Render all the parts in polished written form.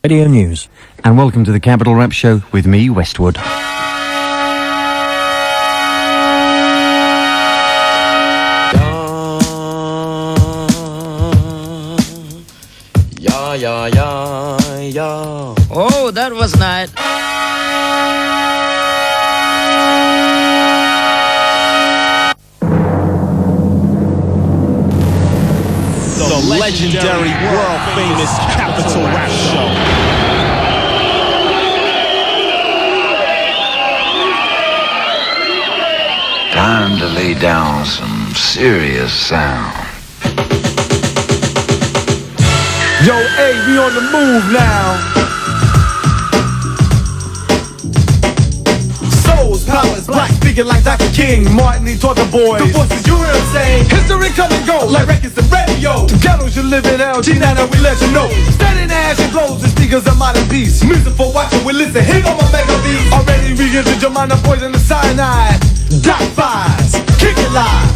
Radio News. And welcome to the Capital Rap Show with me, Westwood. Yeah. Oh, that was nice. The legendary, world-famous Capital Rap Show. Time to lay down some serious sound. Yo, hey, we on the move now. Souls, powers, black, speaking like Dr. King. Martin, he taught the boys. The voices you hear him saying. History come and go, like records and radio. The ghettos you live in, LG, now we let you know. Standing ash and clothes, the speakers of modern peace. Music for watching, we listen, hit on my mega beats. Already re-entered your mind, the poison, the cyanide. Doc Fives, kick it live.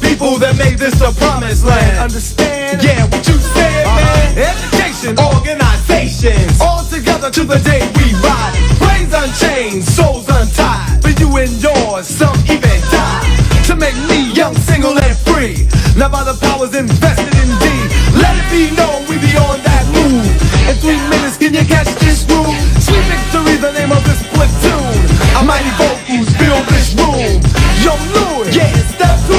People that made this a promised land. Understand? Yeah, what you said, man. Education, organizations, all together to the day we ride. Brains unchained, souls untied. For you and yours, some even die. To make me young, single, and free. Now by the powers invested in D. Let it be known we be on that move. In 3 minutes, can you catch this groove? Sweet victory, the name of this platoon. A mighty vocals fill this room. Yo, Louis, yeah, step 2.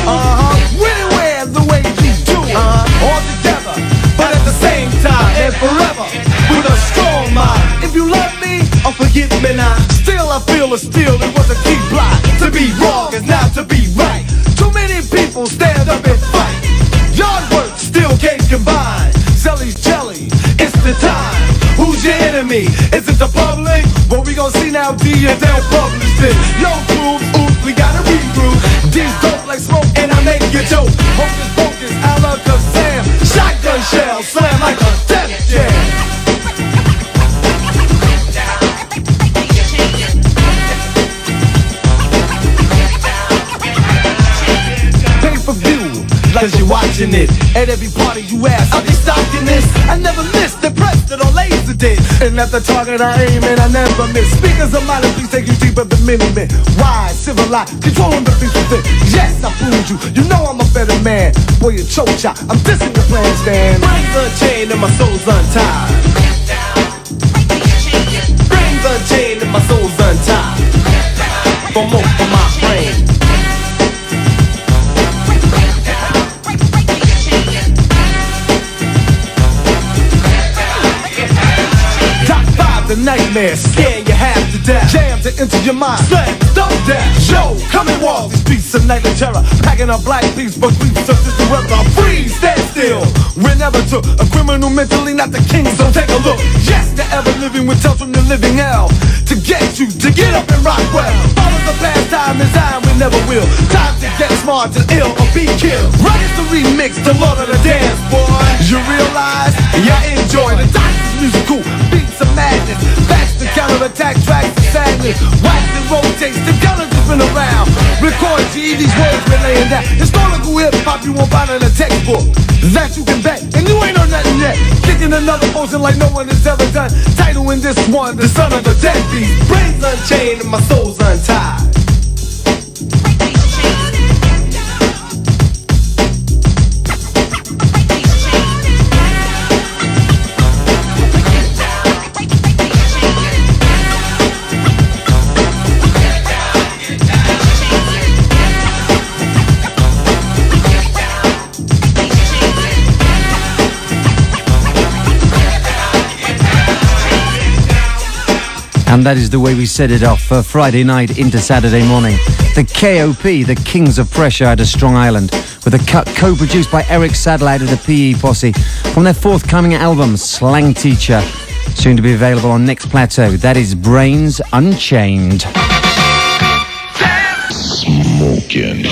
Anywhere the way you do it. All together, but at the same time and forever. With a strong mind. If you love me, or forget me not. Still I feel a steal, it was a key block. To be wrong is now to be right. Too many people stand up and fight. Yard work still can't combine. Selly's jelly, it's the time. Who's your enemy? Is it the public? Well, we gon' see now, D, and they'll publish it. No proof, oops, we gotta regroup. D's dope like smoke, and I make you dope. Hocus pocus, Alakazam. Shotgun shell, slam like a death jam. Pay-per-view, cause you're watching it. At every party you ask, I'll be stocking this. I never missed the press that on laser did. And at the target I aim and I never miss. Speakers of mine, please take you deeper than many men. Wise, civilized, controlling the things within. Yes, I fooled you, you know I'm a better man. Boy, you choke chop, I'm dissing your plans, man. Brains unchained and my soul's untied. Brains unchained and my soul's untied. For more for my brain. The nightmare, scaring you half to death. Jam to enter your mind, slam, dumb death. Yo, come and walk these beats of nightly terror. Packing up black beats, but we search the weather. Freeze, stand still. We're never took a criminal mentally, not the king, so take a look. Yes, the ever living with tells from the living hell. To get you, to get up and rock well. Follow the past time is time, we never will. Time to get smart, to ill or be killed. Right is the remix, the Lord of the Dance, boy. You realize, yeah, enjoy the doctor's musical beats of madness. Facts to counterattack tracks of sadness. Wax and rotates, the gunners has been around. Record G, these words we're laying down. Historical hip-hop you won't find in a textbook. That you can bet, and you ain't on nothing yet. Kicking another potion like no one has ever done. Title in this one, the son of the deadbeat. Brains unchained and my soul's untied. And that is the way we set it off for Friday night into Saturday morning. The KOP, the Kings of Pressure out of Strong Island, with a cut co-produced by Eric Sadler out of the PE Posse from their forthcoming album, Slang Teacher, soon to be available on Next Plateau. That is Brains Unchained. Smoking.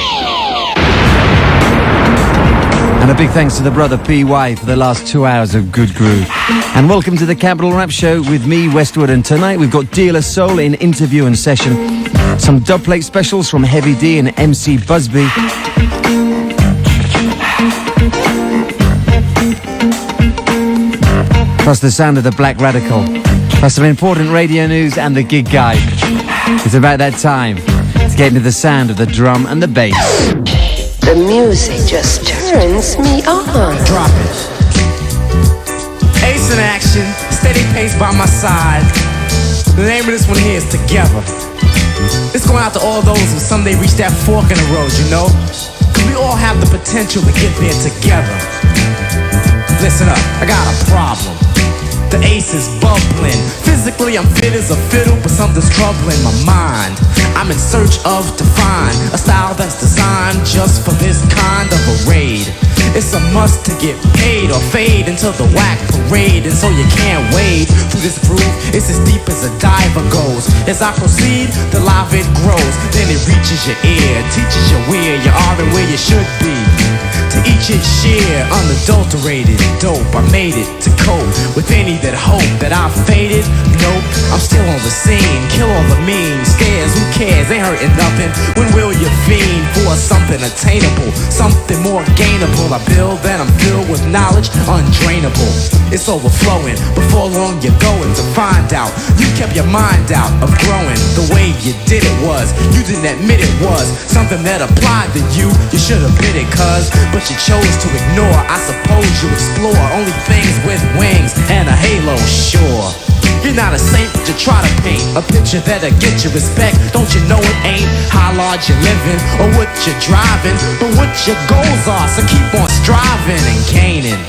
And a big thanks to the brother PY for the last 2 hours of good groove. And welcome to the Capital Rap Show with me, Westwood. And tonight we've got De La Soul in interview and session. Some dubplate specials from Heavy D and MC Busby. Plus the sound of the Black Radical. Plus some important radio news and the gig guide. It's about that time to get into the sound of the drum and the bass. The music just turns me on. Drop it. Ace in action, steady pace by my side. The name of this one here is Together. It's going out to all those who someday reach that fork in the road, you know? 'Cause we all have the potential to get there together. Listen up, I got a problem. The ace is bubbling. Physically I'm fit as a fiddle, but something's troubling my mind. I'm in search of to find a style that's designed just for this kind of a raid. It's a must to get paid or fade into the whack parade. And so you can't wade through this groove. It's as deep as a diver goes. As I proceed, the live it grows. Then it reaches your ear, teaches you where you are and where you should be. To each its share, unadulterated dope. I made it to cope with any that hope that I've faded. Nope, I'm still on the scene. Kill all the mean scares, who cares? Ain't hurting nothing. When will you fiend for something attainable, something more gainable? I build, then I'm filled with knowledge, undrainable. It's overflowing. Before long you're going to find out you kept your mind out of growing. The way you did it was, you didn't admit it was something that applied to you. You should have bid it, cuz, but you chose to ignore. I suppose you explore only things with wings and a halo, sure. You're not a saint, but you try to paint a picture that'll get you respect. Don't you know it ain't how large you're living or what you're driving, but what your goals are. So keep on striving and gaining,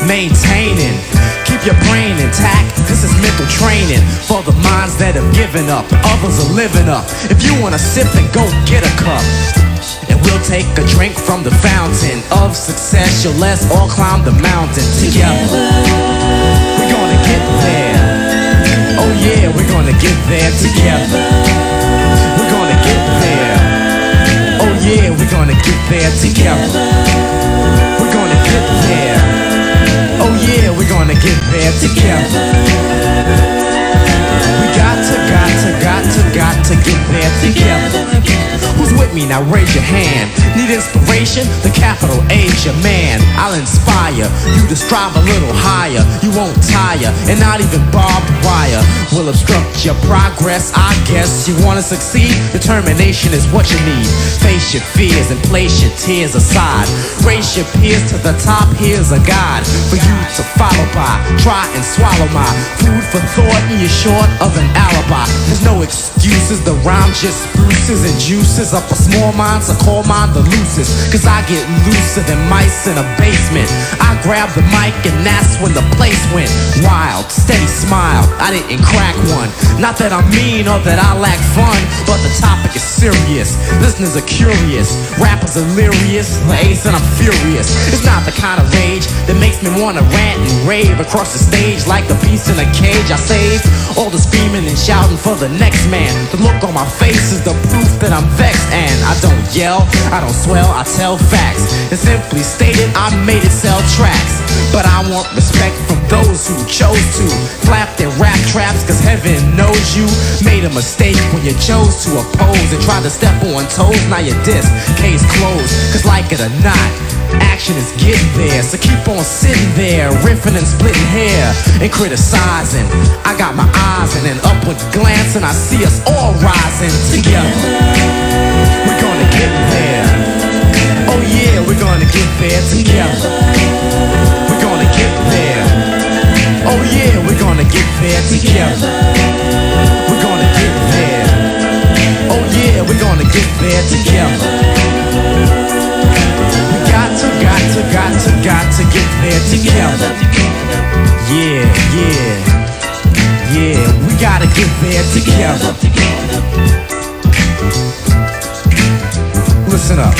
maintaining. Keep your brain intact. This is mental training for the minds that have given up. Others are living up. If you wanna sip, then go get a cup. And we'll take a drink from the fountain of success. You'll let's all climb the mountain together. We're gonna get there. Oh yeah, we're gonna get there together. We're gonna get there. Oh yeah, we're gonna get there together. We're gonna get there. Oh yeah, we're gonna get there together. We got to get there together. Who's with me now? Raise your hand. Need inspiration? The capital A's your man. I'll inspire you to strive a little higher. You won't tire, and not even barbed wire will obstruct your progress. I guess you wanna succeed. Determination is what you need. Face your fears and place your tears aside. Race your peers to the top. Here's a guide for you to follow by. Try and swallow my food for thought, and you're short of an alibi. There's no excuses. The rhyme just spruces and juices up a small mind, so call mine the loosest. Cause I get looser than mice in a basement. I grab the mic and that's when the place went wild. Steady smile, I didn't crack one. Not that I'm mean or that I lack fun, but the topic is serious. Listeners are curious, rappers are lyrious. The ace and I'm furious. It's not the kind of rage that makes me wanna rant and rave across the stage like the beast in a cage. I save all the screaming and shouting for the next man. The look on my face is the proof that I'm vexed, and I don't yell, I don't swell, I tell facts. And simply stated, I made it sell tracks. But I want respect from those who chose to flap their rap traps, cause heaven knows you made a mistake when you chose to oppose and tried to step on toes. Now your diss, case closed, cause like it or not, action is getting there. So keep on sitting there, riffing and splitting hair and criticizing. I got my eyes and an upward glance, and I see us all rising together. We're gonna get there. Oh yeah, we're gonna get there together. We're gonna get there. Oh yeah, we're gonna get there together. We're gonna get there. Oh yeah, we're gonna get there together. We got to get there together. Yeah, we gotta get there together. Listen up.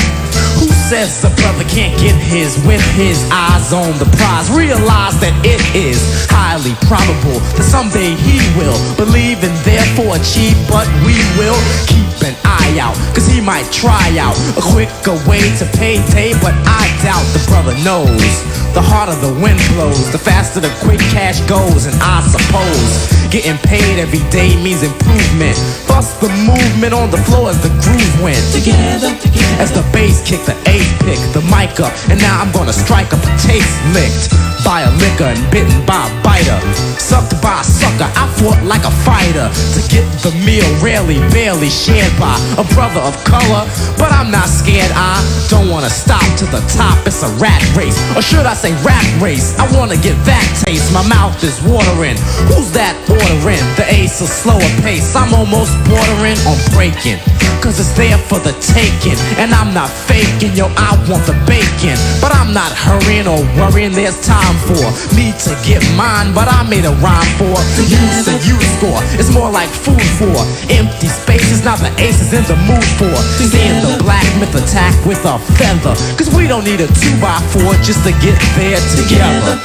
Who says the brother can't get his with his eyes on the prize? Realize that it is highly probable that someday he will believe and therefore achieve, but we will keep an eye out, cause he might try out a quicker way to payday, but I doubt the brother knows. The harder the wind blows, the faster the quick cash goes, and I suppose getting paid every day means improvement. Bust the movement on the floor as the groove went. Together, as the bass kick, the A pick the mic up, and now I'm gonna strike up a taste licked by a liquor and bitten by a biter, sucked by a sucker. I fought like a fighter to get the meal, rarely, barely shared by a brother of color. But I'm not scared, I don't wanna stop to the top. It's a rat race, or should I say rap race? I wanna get that taste, my mouth is watering. Who's that ordering? The ace, a slower pace. I'm almost bordering on breaking, cause it's there for the taking. And I'm not faking, yo, I want the bacon. But I'm not hurrying or worrying, there's time for me to get mine. But I made a rhyme for the use and you score. It's more like food for empty spaces. Now the ace is in the mood for seeing the black myth attack with a feather, cause we don't need a 2x4 just to get there together.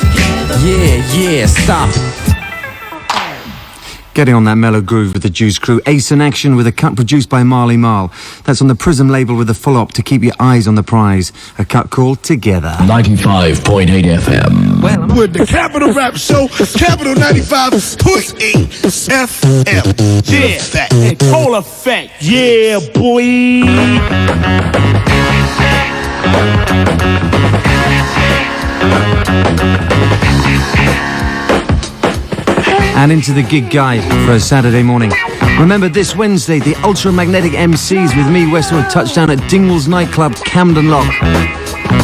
Yeah, stop it. Getting on that mellow groove with the Juice Crew. Ace in Action with a cut produced by Marley Marl. That's on the Prism label with a full-op to keep your eyes on the prize. A cut called Together. 95.8 FM. Well, with the Capital Rap Show, Capital 95.8 FM. Yeah, that in full effect. Yeah, boy. And into the gig guide for a Saturday morning. Remember, this Wednesday, the Ultramagnetic MCs with me, Westwood, touchdown at Dingwall's nightclub, Camden Lock.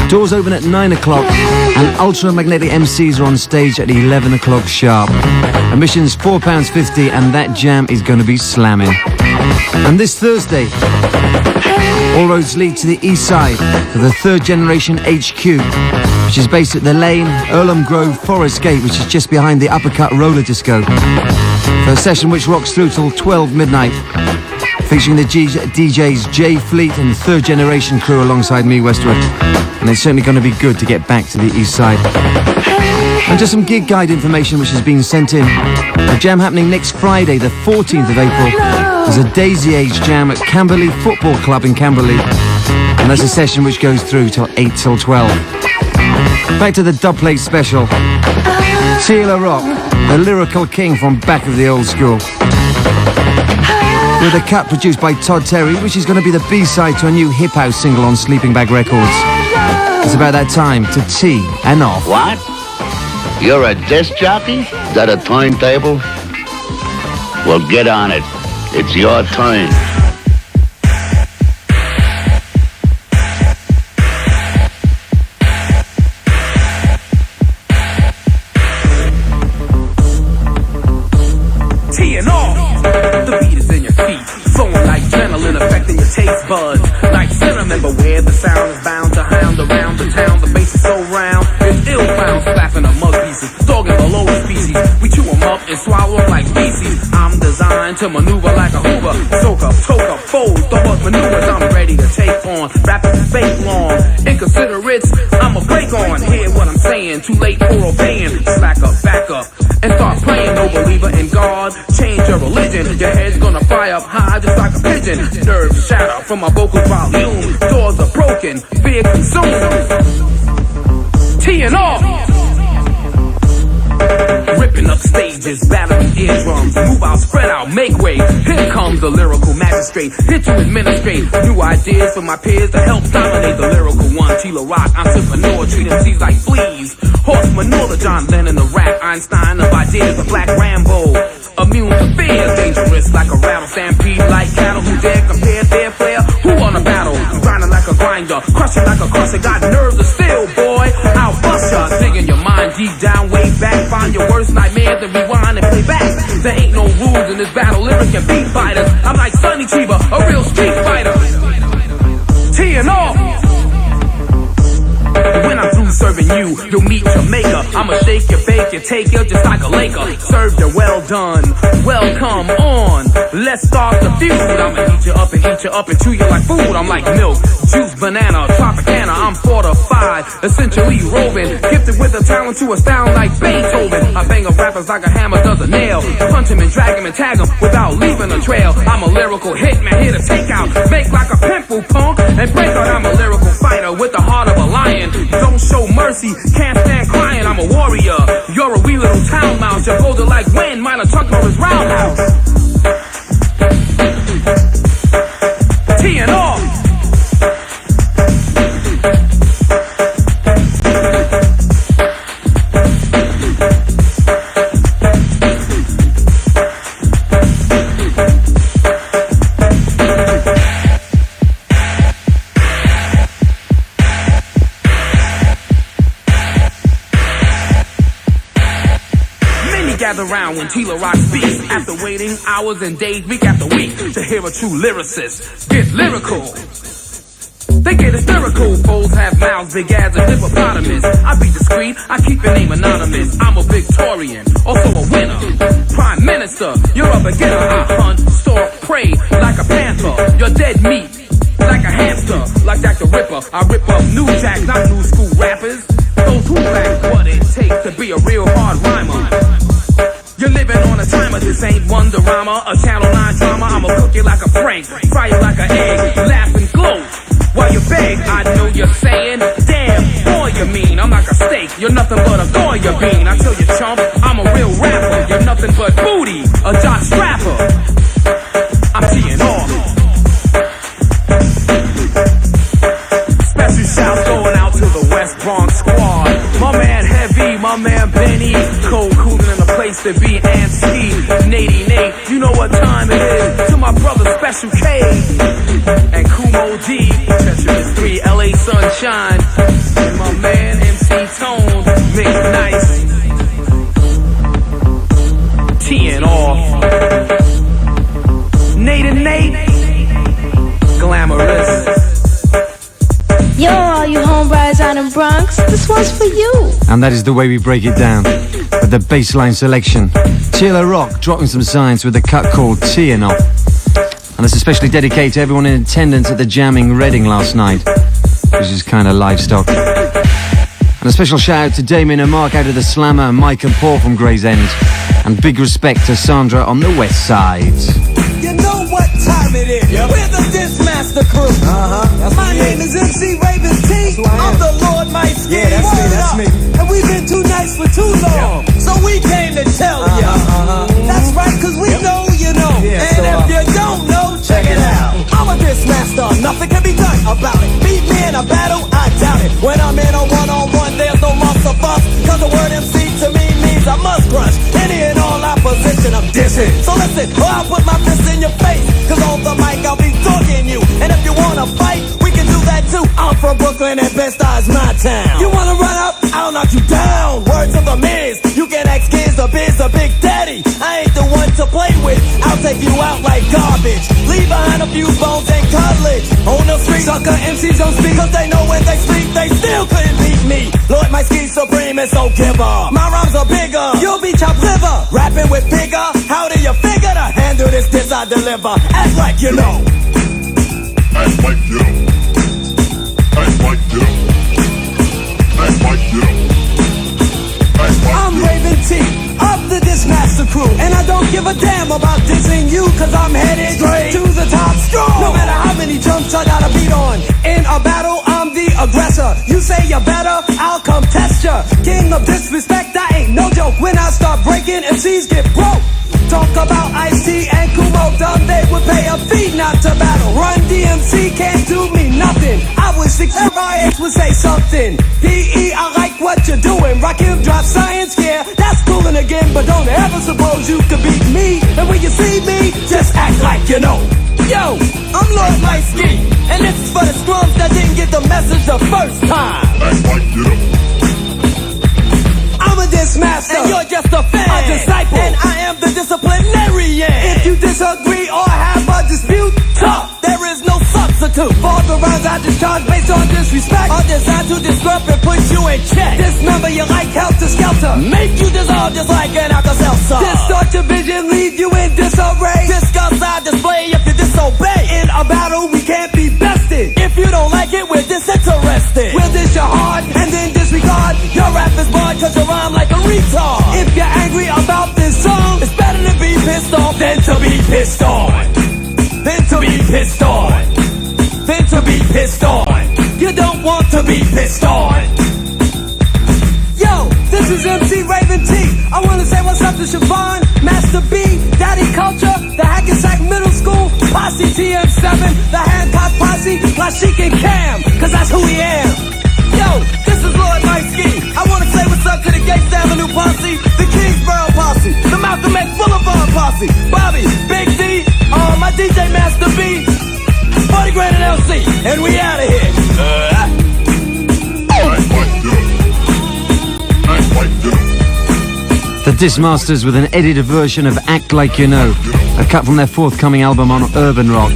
Doors open at 9 o'clock, and Ultramagnetic MCs are on stage at 11 o'clock sharp. Admission's £4.50, and that jam is going to be slamming. And this Thursday, all roads lead to the east side for the Third Generation HQ, which is based at the Lane, Earlham Grove, Forest Gate, which is just behind the Uppercut Roller Disco. For a session which rocks through till 12 midnight, featuring the DJs Jay Fleet and the Third Generation crew alongside me, Westwood. And it's certainly going to be good to get back to the east side. And just some gig guide information which has been sent in. A jam happening next Friday, the 14th of April. There's a Daisy Age jam at Camberley Football Club in Camberley. And that's a session which goes through till 8 till 12. Back to the dubplate special. Sheila Rock, the lyrical king from back of the old school. With a cut produced by Todd Terry, which is going to be the B-side to a new hip house single on Sleeping Bag Records. It's about that time to tee and off. What? You're a disc jockey? Is that a timetable? Well, get on it. It's your turn. Teeing off. The beat is in your feet, flowing like adrenaline, affecting your taste buds. Like cinnamon, but where the sound is bound to hound around the town. The bass is so round, it's ill-found, slapping up mug pieces, dogging below the species. We chew them up and swallow them like feces. I'm designed to maneuver like a Hoover. Soak up, toke up, fold, throw up maneuvers. I'm ready to take on, rapid fake long. Inconsiderates, I'm a break on. Hear what I'm saying, too late for obeying. Slack up, back up, and start playing. No believer in God, change your religion. Your head's gonna fly up high just like a pigeon. Nerves shatter from my vocal volume. Doors are broken, fear consumed. Teeing off. Ripping up stages, battering eardrums. Move out, spread out, make way. Here comes the lyrical magistrate, here to administrate new ideas for my peers to help dominate the lyrical one. Tila Rock, entrepreneur, treat MCs like fleas. Horse manure, the John Lennon, the rap Einstein of ideas, the Black Rambo. Immune to fear, dangerous like a rattle, stampede like cattle. Who dare compare their flair? Who on a battle? Grinding like a grinder, crushing like a crusher. Got nerves of steel, boy. I'll bust ya. Digging your mind deep down, way back. Find your worst nightmare, then rewind and play back. There ain't no rules in this battle. Lyric and beat fighters. I'm like Sonny Chiba, a real street fighter. Teeing off. When I'm through serving serving you, you'll meet Jamaica. I'ma shake you, bake you, take you just like a Laker. Serve you well done, welcome on. Let's start the feud. I'ma heat you up and eat you up and chew you like food. I'm like milk, juice, banana, Tropicana. I'm fortified, essentially roving, gifted with the talent to astound like Beethoven. I bang up rappers like a hammer does a nail. Punch him and drag him and tag him without leaving a trail. I'm a lyrical hitman here to take out, make like a pimple punk and break out. I'm a lyrical fighter with the heart of a lion. Don't show mercy, can't stand crying. I'm a warrior, you're a wee little town mouse. You're bolder like Wayne, mine a truck for his roundhouse. Teeing off. Gather round when Tila Rock speaks, after waiting hours and days, week after week, to hear a true lyricist get lyrical. They get hysterical. Foes have mouths big as a hippopotamus. I be discreet, I keep your name anonymous. I'm a Victorian, also a winner. Prime Minister, you're a beginner. I hunt, stalk, prey like a panther. You're dead meat like a hamster, like Dr. Ripper. I rip up new jacks, not new school rappers. Those who lack what it takes to be a real hard rhymer. You're living on a timer, this ain't Wonderama, a Channel 9 drama. I'ma cook you like a prank, fry you like an egg, laugh and glow while you beg. I know you're saying, damn, boy you mean. I'm like a steak, you're nothing but a Goya bean. I tell you chump, I'm a real rapper. You're nothing but booty, a jock strapper. I'm teeing off. Special shouts going out to the West Bronx squad. My man Heavy, my man Benny, cold cooling in the place to be, and Ski, Nady Nate, you know what time it is. To my brother Special K and Kumo D, Tetris 3, LA Sunshine, and my man MC Tone, Mix Nice, teeing off. Nate and Nate, glamorous. Yo, all you homebrides out in Bronx, this one's for you. And that is the way we break it down, with the bassline selection. Tila Rock dropping some science with a cut called Teeing Off. And it's especially dedicated to everyone in attendance at the Jamming Reading last night, which is kind of livestock. And a special shout out to Damien and Mark out of the Slammer, Mike and Paul from Gray's End. And big respect to Sandra on the west side. You know what time it is. Yep. We're the Dismaster crew. My name is MC Raven T. I'm the Lord Mighty. Yeah, that's me. And we've been too nice for too long. So we came to tell ya. That's right, cause we know you know. Yeah, and if you don't know, check it out. I'm a Dismaster, nothing can be done about it. Beat me in a battle, I doubt it. When I'm in a one-on-one, there's no muscle bust. Cause the word MC to me means I must crush any and all opposition. I'm dissing. So listen, or I'll put my fist in your face. Cause on the mic I'll be talking you. And if you wanna fight, we can do that too. I'm from Brooklyn and Bed-Stuy's my town. You wanna run up? I'll knock you down. Words of the Miz. You can ask kids, the biz, the big daddy. I ain't the one to play with. I'll take you out like garbage. Leave behind a few bones and cartilage. On the street, sucker MCs don't speak. Cause they know when they speak, they still couldn't beat me. Lord, my ski supreme and so give up. My rhymes are bigger. You'll be chopped liver. Rapping with bigger. How do you figure to handle this I deliver? Act like you know. Act like you know. Act like you know. Act like you know. I'm Raven T, of the Dismaster crew. And I don't give a damn about dissing you. Cause I'm headed straight to the top strong. No matter how many jumps I gotta beat on. In a battle, I'm the aggressor. You say you're better, I'll come test ya. King of disrespect, I ain't no joke. When I start breaking, MCs get broke. Talk about Ice-T and Kumo Dumb, they would pay a fee not to battle. Run DMC can't do me nothing. I wish the MIH would say something. PE, I like what you're doing. Rakim drop science, yeah, that's coolin' again. But don't ever suppose you could beat me. And when you see me, just act like you know. Yo, I'm Lord Lightsky, and this is for the scrums that didn't get the message the first time. Act like you know. I'm a Dismaster, and you're just a fan, a disciple, and I am the disciplinarian. If you disagree or have a dispute, tough, there is no substitute. too. For the rounds I discharge based on disrespect are designed to disrupt and put you in check. Dismember you like helter skelter, make you dissolve just like an Alka-Seltzer. Distort your vision, leave you in disarray. Discuss our display if you disobey. In a battle we can't be bested. If you don't like it, we're disinterested. We'll dish your heart and then disregard. Your rap is barred cause you rhyme like a retard. If you're angry about this song, it's better to be pissed off than to be pissed on. Than to be pissed on. Than to be pissed on. You don't want to be pissed on. Yo, this is MC Raven T. I wanna say what's up to Siobhan, Master B, Daddy Culture, the Hackensack Middle School, Posse TM7, the Hancock Posse, Lashik and Cam, cause that's who we am. Yo, this is Lord Lightsky. I wanna say what's up to the Gates Avenue Posse, the Kingsborough Posse, the Malcolm X Boulevard Posse, Bobby, Big D, my DJ Master B, 40 Grand and LC, and we out of here. The Dismasters with an edited version of Act Like You Know, a cut from their forthcoming album on Urban Rock.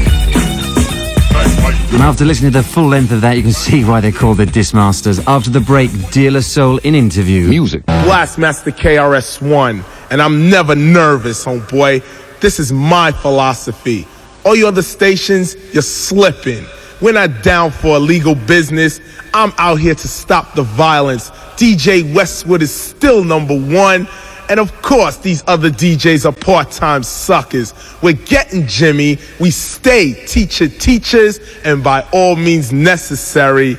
And after listening to the full length of that, you can see why they're called the Dismasters. After the break, De La Soul in interview. Music. Blastmaster KRS-One, and I'm never nervous, homeboy. This is my philosophy. All you other stations, you're slipping. We're not down for illegal business. I'm out here to stop the violence. DJ Westwood is still #1. And of course, these other DJs are part-time suckers. We're getting Jimmy. We stay teachers, and by all means necessary,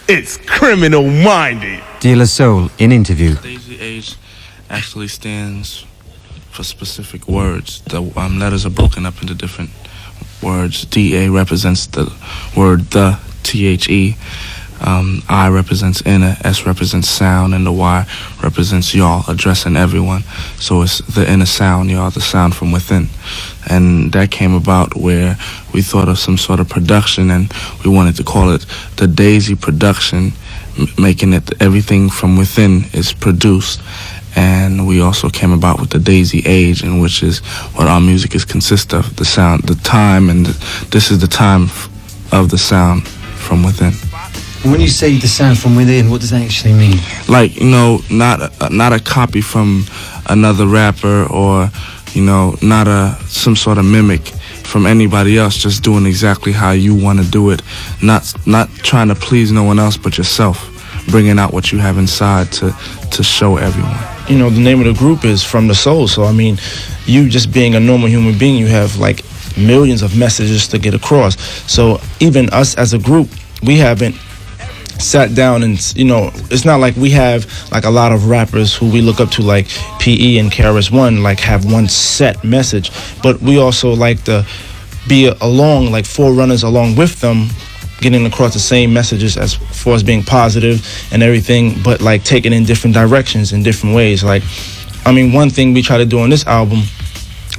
it's criminal-minded. De La Soul in interview. Daisy Age actually stands for specific words. The letters are broken up into different words. DA represents the word the, THE. I represents inner, S represents sound, and the Y represents y'all, addressing everyone. So it's the inner sound, y'all, the sound from within. And that came about where we thought of some sort of production, and we wanted to call it the Daisy production, making it everything from within is produced. And we also came about with the Daisy Age, in which is what our music is consist of, the sound, the time, and this is the time of the sound from within. When you say the sound from within, what does that actually mean? Like, you know, not a copy from another rapper, or, you know, not some sort of mimic from anybody else, just doing exactly how you want to do it, not trying to please no one else but yourself, bringing out what you have inside to show everyone. You know, the name of the group is From the Soul, so I mean, you just being a normal human being, you have like millions of messages to get across. So even us as a group, we haven't sat down and, you know, it's not like we have like a lot of rappers who we look up to, like PE and KRS-One, like have one set message, but we also like to be along, like forerunners along with them, getting across the same messages as far as being positive and everything, but like taking in different directions in different ways. Like, I mean, one thing we try to do on this album,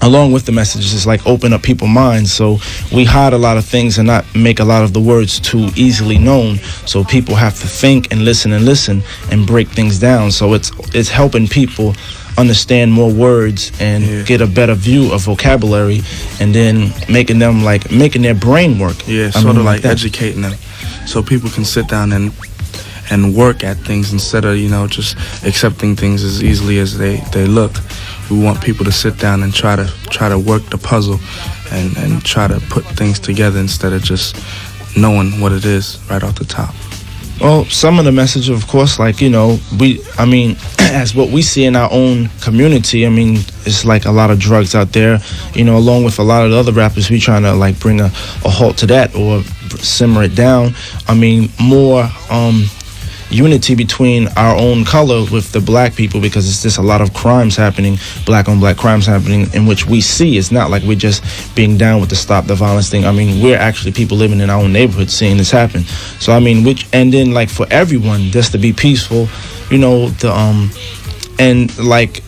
along with the messages, is like open up people's minds. So we hide a lot of things and not make a lot of the words too easily known. So people have to think and listen and break things down. So it's helping people understand more words and get a better view of vocabulary, and then making their brain work. Yeah, sort of like educating them, so people can sit down and work at things instead of, you know, just accepting things as easily as they look. We want people to sit down and try to work the puzzle and try to put things together instead of just knowing what it is right off the top. Well, some of the message, of course, like, you know, as what we see in our own community, I mean, it's like a lot of drugs out there, you know, along with a lot of the other rappers, we trying to like bring a halt to that or simmer it down. I mean, more unity between our own color with the black people, because it's just a lot of crimes happening, black on black crimes happening, in which we see. It's not like we're just being down with the stop the violence thing. I mean, we're actually people living in our own neighborhood seeing this happen. So I mean, and then like for everyone just to be peaceful, you know, and like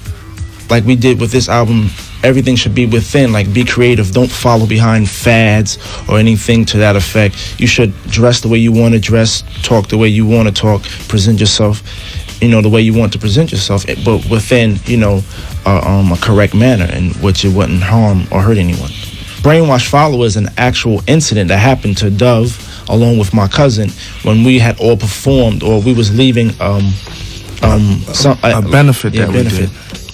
we did with this album, everything should be within, like be creative, don't follow behind fads or anything to that effect. You should dress the way you want to dress, talk the way you want to talk, present yourself, you know, the way you want to present yourself, but within, you know, a correct manner in which it wouldn't harm or hurt anyone. Brainwash Follow is an actual incident that happened to Dove along with my cousin when we had all performed, or we was leaving a benefit that we did.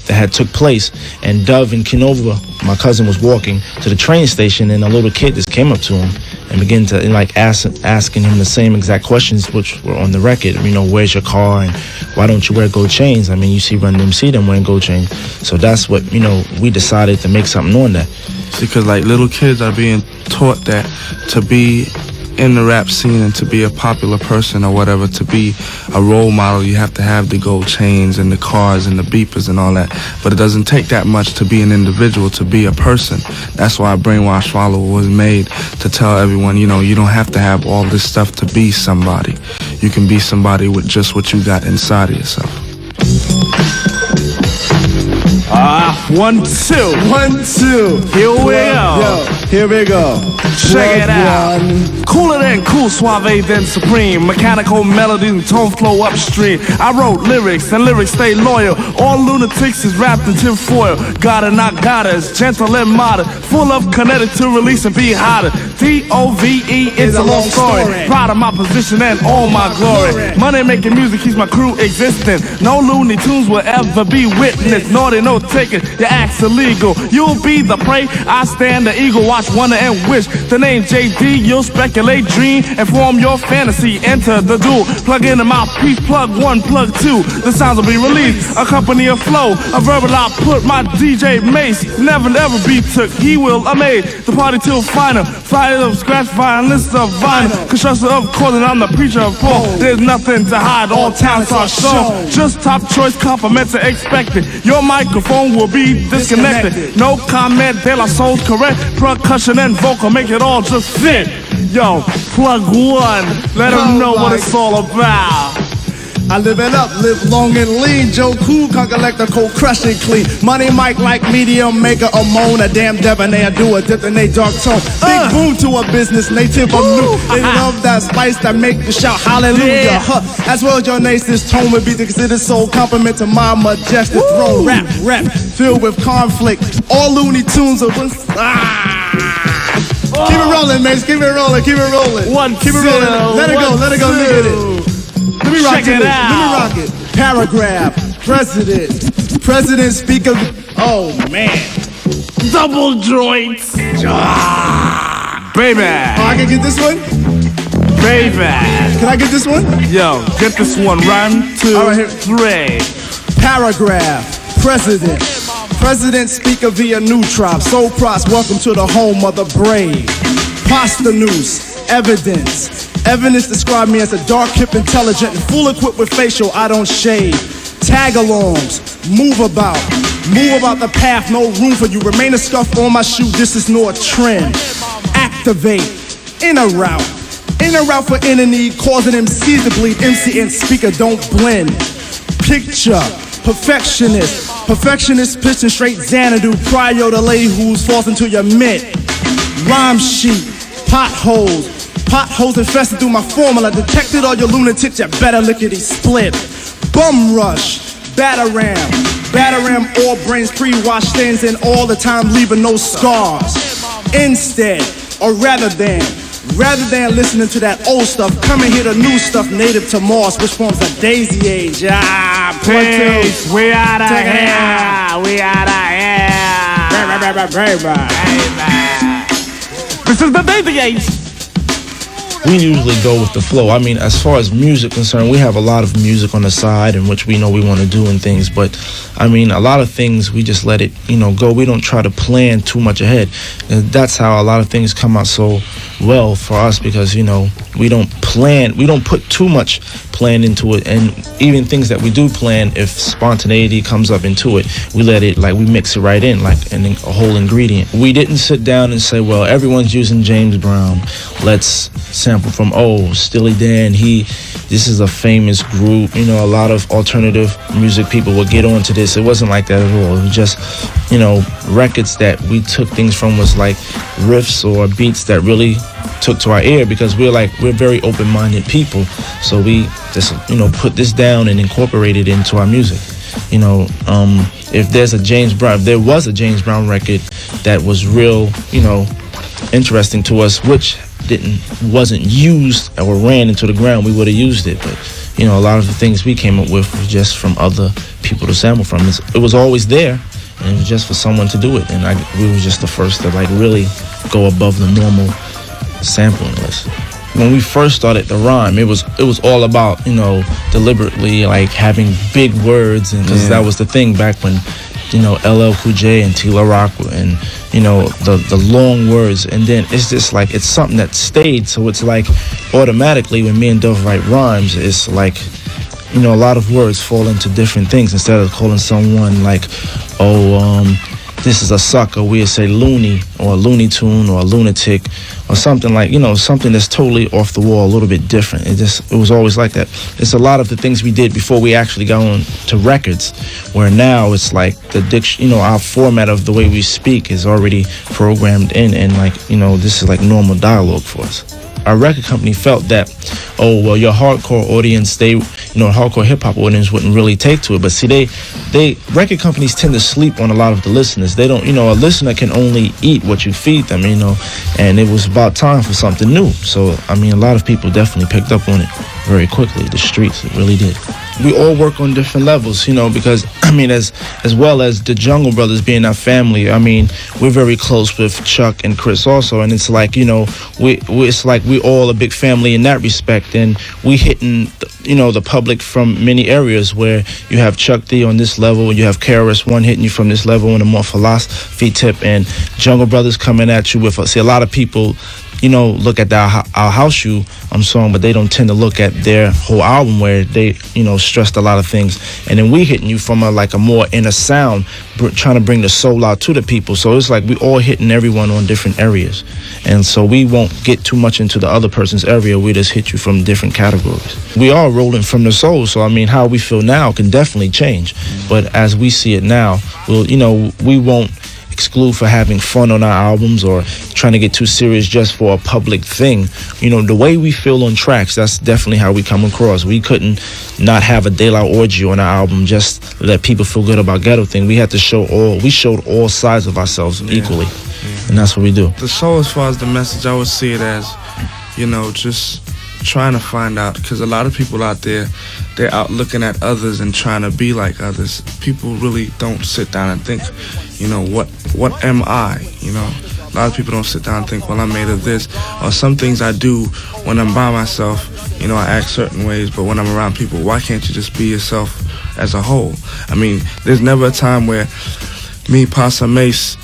That had took place, and Dove and Kinova, my cousin, was walking to the train station, and a little kid just came up to him and began to asking him the same exact questions which were on the record. You know, where's your car, and why don't you wear gold chains? I mean, you see Run DMC them wearing gold chains. So that's what, you know, we decided to make something on that. Because like little kids are being taught that to be in the rap scene and to be a popular person or whatever, to be a role model, you have to have the gold chains and the cars and the beepers and all that. But it doesn't take that much to be an individual, to be a person. That's why Brainwash Follow was made, to tell everyone, you know, you don't have to have all this stuff to be somebody. You can be somebody with just what you got inside of yourself. 1, 2. 1, 2. Here we go. Here we go. Check it out. Cooler than cool, suave than supreme. Mechanical melodies and tone flow upstream. I wrote lyrics and lyrics stay loyal. All lunatics is wrapped in tinfoil. Gotta not gotta is gentle and modest. Full of kinetic to release and be hotter. D-O-V-E, it's a long story. Proud of my position and all my glory. Money making music keeps my crew existing. No Looney Tunes will ever be witnessed. Naughty, no ticket, your act's illegal. You'll be the prey, I stand the eagle. Watch, wonder, and wish. The name JD, you'll speculate, dream, and form your fantasy. Enter the duel, plug in a mouthpiece, plug 1, plug 2. The sounds will be released, accompany a flow, a verbal output. My DJ Mace never be took. He will amaze the party till final. Fire of scratch, violence of vinyl. Construction of chords, and I'm the preacher of Paul. There's nothing to hide, all talents are shown. Just top choice compliments are expected. Your microphone will be disconnected. No comment, De La Soul's correct. Percussion and vocal make it all just fit. Yo, plug 1, let them know what it's all about. I live it up, live long and lean. Joe Cool, can collect the cold, crush it clean. Money Mike like medium, maker a moan. A damn debonair, do a dip in a dark tone. Big boom to a business, native of new. They love that spice that make you shout hallelujah. As well as your nation's tone would be considered soul. Compliment to my majestic throne. Rap, filled with conflict. All Looney Tunes are Keep it rolling, Mace. Keep it rolling. Keep it rolling. 1, keep it rolling. Let it go. Let it go. Look at it. Let me rock it. Let me rock it. Paragraph. President speaker. Oh man. Double joints. Baby. Oh, I can get this one. Baby. Can I get this one? Yo, get this one. 1, 2, 3. Paragraph. President speaker via Neutrop. Soul Pros, welcome to the home of the brave. Posthumous, evidence describe me as a dark, hip, intelligent, and full equipped with facial. I don't shade. Tag-alongs, move about the path. No room for you. Remain a scuff on my shoe. This is no trend. Activate, inner route for inner need, causing MCs to bleed. MC and speaker don't blend. Picture. Perfectionist pitching straight Xanadu prior to lady who's falls into your mitt. Rhyme sheet, potholes infested through my formula. Detected all your lunatics, you better lickety split. Bum rush, Bataram, all brains pre-wash stains in all the time, leaving no scars. Instead, or rather than listening to that old stuff, come and hear the new stuff native to Mars, which forms a daisy age. Peace, we outta here. This is the daisy age. We usually go with the flow. I mean, as far as music concerned, we have a lot of music on the side in which we know we want to do and things, but I mean, a lot of things we just let it, go. We don't try to plan too much ahead. And that's how a lot of things come out so well for us, because we don't put too much plan into it, and even things that we do plan, if spontaneity comes up into it, we let it, we mix it right in, like a whole ingredient. We didn't sit down and say, well, everyone's using James Brown, let's sample from Steely Dan. This is a famous group. A lot of alternative music people will get onto this. It wasn't like that at all. It was just, records that we took things from was like riffs or beats that really took to our ear, because we're very open-minded people. So we just, put this down and incorporate it into our music. If there was a James Brown record that was real, interesting to us, which wasn't used or ran into the ground, we would have used it. But you know, a lot of the things we came up with were just from other people to sample from. It was always there, and it was just for someone to do it. And we were just the first to like really go above the normal sampling list. When we first started the rhyme, it was all about, you know, deliberately like having big words, and because that was the thing back when, you know, LL Cool J and T-La Rock and, you know, the long words. And then it's just like, it's something that stayed. So it's like automatically when me and Dove write rhymes, it's like, you know, a lot of words fall into different things. Instead of calling someone like, this is a sucker, we'd say loony or a Looney Tune or a lunatic or something like, you know, something that's totally off the wall, a little bit different. It was always like that. It's a lot of the things we did before we actually got on to records, where now it's like you know, our format of the way we speak is already programmed in, and like, you know, this is like normal dialogue for us. Our record company felt that, your hardcore audience, hardcore hip hop audience wouldn't really take to it. But see, record companies tend to sleep on a lot of the listeners. They don't, you know, a listener can only eat what you feed them, you know, and it was about time for something new. So, I mean, a lot of people definitely picked up on it very quickly. The streets, it really did. We all work on different levels, you know, because, I mean, as well as the Jungle Brothers being our family, I mean, we're very close with Chuck and Chris also, and it's like, you know, it's like we all a big family in that respect, and we hitting, you know, the public from many areas, where you have Chuck D on this level, and you have KRS-One hitting you from this level in a more philosophy tip, and Jungle Brothers coming at you with, see, a lot of people, you know, look at our House Shoe song, but they don't tend to look at their whole album, where they, you know, stressed a lot of things. And then we hitting you from a more inner sound, trying to bring the soul out to the people. So it's like we all hitting everyone on different areas. And so we won't get too much into the other person's area. We just hit you from different categories. We are rolling from the soul. So, I mean, how we feel now can definitely change. But as we see it now, we won't exclude for having fun on our albums or trying to get too serious just for a public thing. You know, the way we feel on tracks, that's definitely how we come across. We couldn't not have a De La Orgy on our album just to let people feel good about Ghetto Thing. We had to showed all sides of ourselves equally. And that's what we do. The soul, as far as the message, I would see it as, you know, just trying to find out, because a lot of people out there, they're out looking at others and trying to be like others. People really don't sit down and think, you know, what am I, you know? A lot of people don't sit down and think, well, I'm made of this. Or some things I do when I'm by myself, you know, I act certain ways, but when I'm around people, why can't you just be yourself as a whole? I mean, there's never a time where me, Pasa Mace,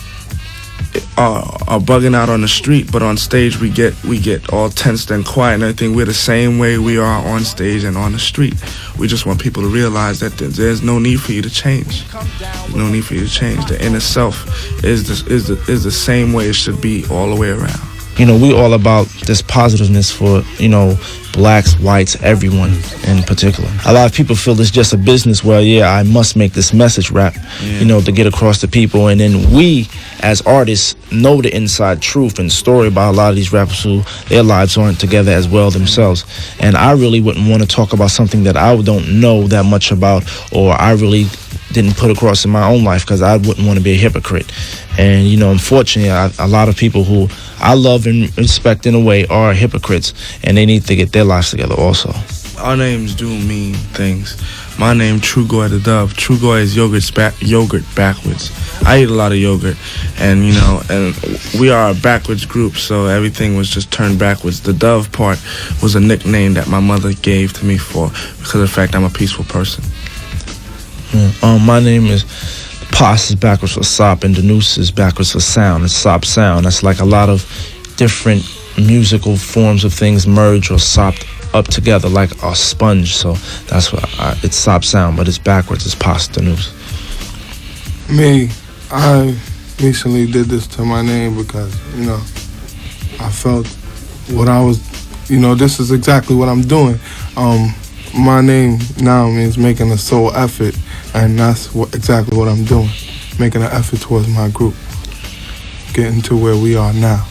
are bugging out on the street, but on stage we get all tensed and quiet and everything. We're the same way we are on stage and on the street. We just want people to realize that there's no need for you to change. There's no need for you to change. The inner self is the same way it should be all the way around. You know, we all about this positiveness for, you know, blacks, whites, everyone in particular. A lot of people feel it's just a business where, I must make this message rap, you know, to get across to people. And then we, as artists, know the inside truth and story about a lot of these rappers who their lives aren't together as well themselves. And I really wouldn't want to talk about something that I don't know that much about, or I really didn't put across in my own life, because I wouldn't want to be a hypocrite. And, you know, unfortunately, a lot of people who I love and respect in a way are hypocrites, and they need to get their lives together also. Our names do mean things. My name, Trugoy the Dove. Trugoy is yogurt backwards. I eat a lot of yogurt, and, you know, and we are a backwards group, so everything was just turned backwards. The Dove part was a nickname that my mother gave to me because of the fact I'm a peaceful person. My name is Pos is backwards for sop, and the Noose is backwards for sound. It's sop sound. That's like a lot of different musical forms of things merge or sopped up together like a sponge. So that's what it's sop sound, but it's backwards. It's Pos the Noose. Me, I recently did this to my name because, you know, I felt what I was, you know, this is exactly what I'm doing. My name now means making a soul effort, and that's exactly what I'm doing, making an effort towards my group, getting to where we are now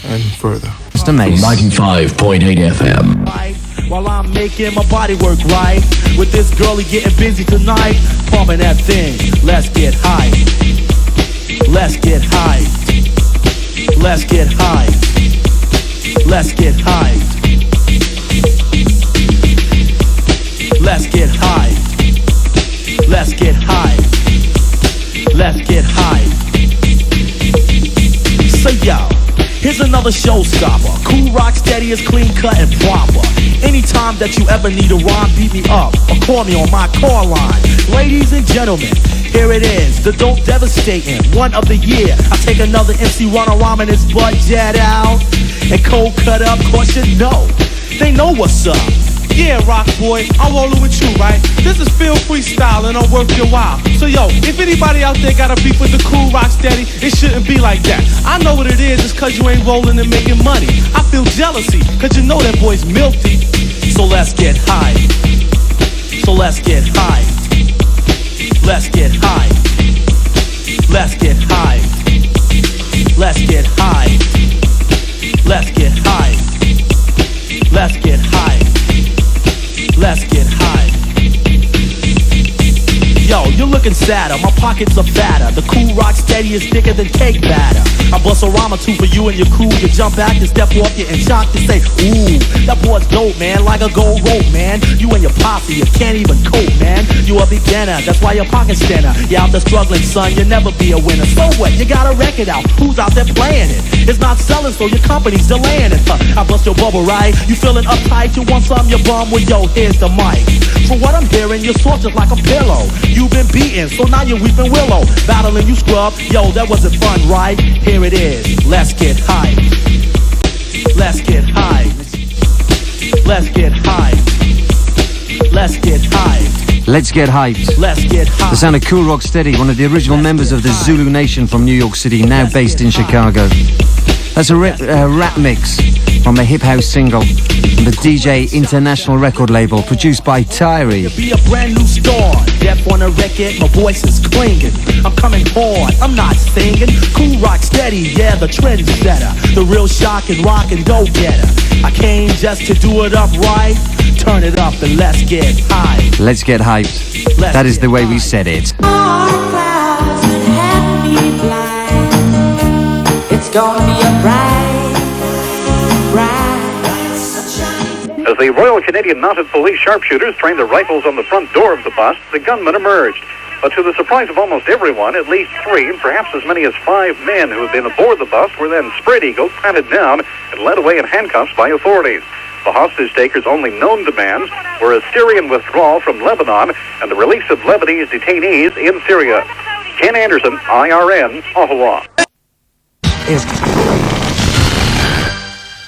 and further. Mr. Mace. 95.8 FM. While I'm making my body work right, with this girlie getting busy tonight, pumping that thing. Let's get high. Let's get high. Let's get high. Let's get high. Let's get high. Let's get high. Let's get high. So yo, here's another showstopper. Cool rock steady is clean cut and proper. Anytime that you ever need a rhyme, beat me up or call me on my call line. Ladies and gentlemen, here it is, the dope devastating one of the year. I take another MC run a rhyme and his butt jet out and cold cut up, caution no. They know what's up. Yeah, rock boy, I'm rolling with you, right? This is Phil Freestyle and I'll work your while. So yo, if anybody out there got a beef with the Cool Rock Steady, it shouldn't be like that. I know what it is, it's cause you ain't rolling and making money. I feel jealousy, cause you know that boy's milky. So let's get high. So let's get high. Let's get high. Let's get high. Let's get high. Let's get high. Let's get high. Let's get high. Yo, you're looking sadder, my pockets are fatter. The Cool Rock Steady is thicker than cake batter. I bust a rhyme or two for you and your crew. You jump back and step off, getting shocked and say, ooh, that boy's dope, man, like a gold rope, man. You and your posse, you can't even cope, man. You a beginner, that's why your pocket's thinner. You out there struggling, son, you'll never be a winner. So what, you got a record out, who's out there playing it? It's not selling, so your company's delaying it. I bust your bubble, right? You feeling uptight, you want some, you bum, well, yo, here's the mic. From what I'm hearing, you're soft just like a pillow. You've been beaten, so now you're weeping willow. Battling you scrub, yo, that wasn't fun, right? Here it is, let's get high. Let's get high. Let's get high. Let's get high. Let's get hyped. Let's get high. The sound of Cool Rock Steady, one of the original members of the Zulu Nation from New York City, now based in Chicago. That's a rap mix from a hip house single from the DJ International record label, produced by Tyree. Be a brand new star, deaf on a record, my voice is clinging. I'm coming hard, I'm not singing. Cool Rock Steady, yeah, the trendsetter, the real shock and rock and go getter. I came just to do it up right. Turn it up and let's get high. Let's get hyped. That is the way we said it. It's gonna be a bright, bright sunshine. As the Royal Canadian Mounted Police sharpshooters trained their rifles on the front door of the bus, the gunmen emerged. But to the surprise of almost everyone, at least 3, and perhaps as many as 5 men who had been aboard the bus were then spread eagled, patted down, and led away in handcuffs by authorities. The hostage takers' only known demands were a Syrian withdrawal from Lebanon and the release of Lebanese detainees in Syria. Ken Anderson, IRN, Ottawa.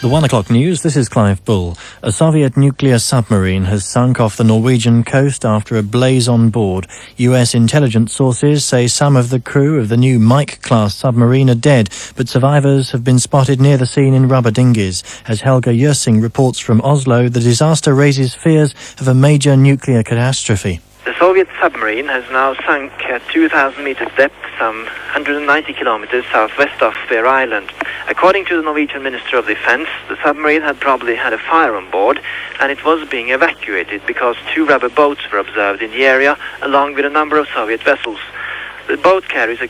The 1 o'clock news, this is Clive Bull. A Soviet nuclear submarine has sunk off the Norwegian coast after a blaze on board. US intelligence sources say some of the crew of the new Mike-class submarine are dead, but survivors have been spotted near the scene in rubber dinghies. As Helga Jörsing reports from Oslo, the disaster raises fears of a major nuclear catastrophe. The Soviet submarine has now sunk at 2,000 meters depth, some 190 kilometers southwest of Fair Island. According to the Norwegian Minister of Defense, the submarine had probably had a fire on board and it was being evacuated because 2 rubber boats were observed in the area along with a number of Soviet vessels. The boat carries a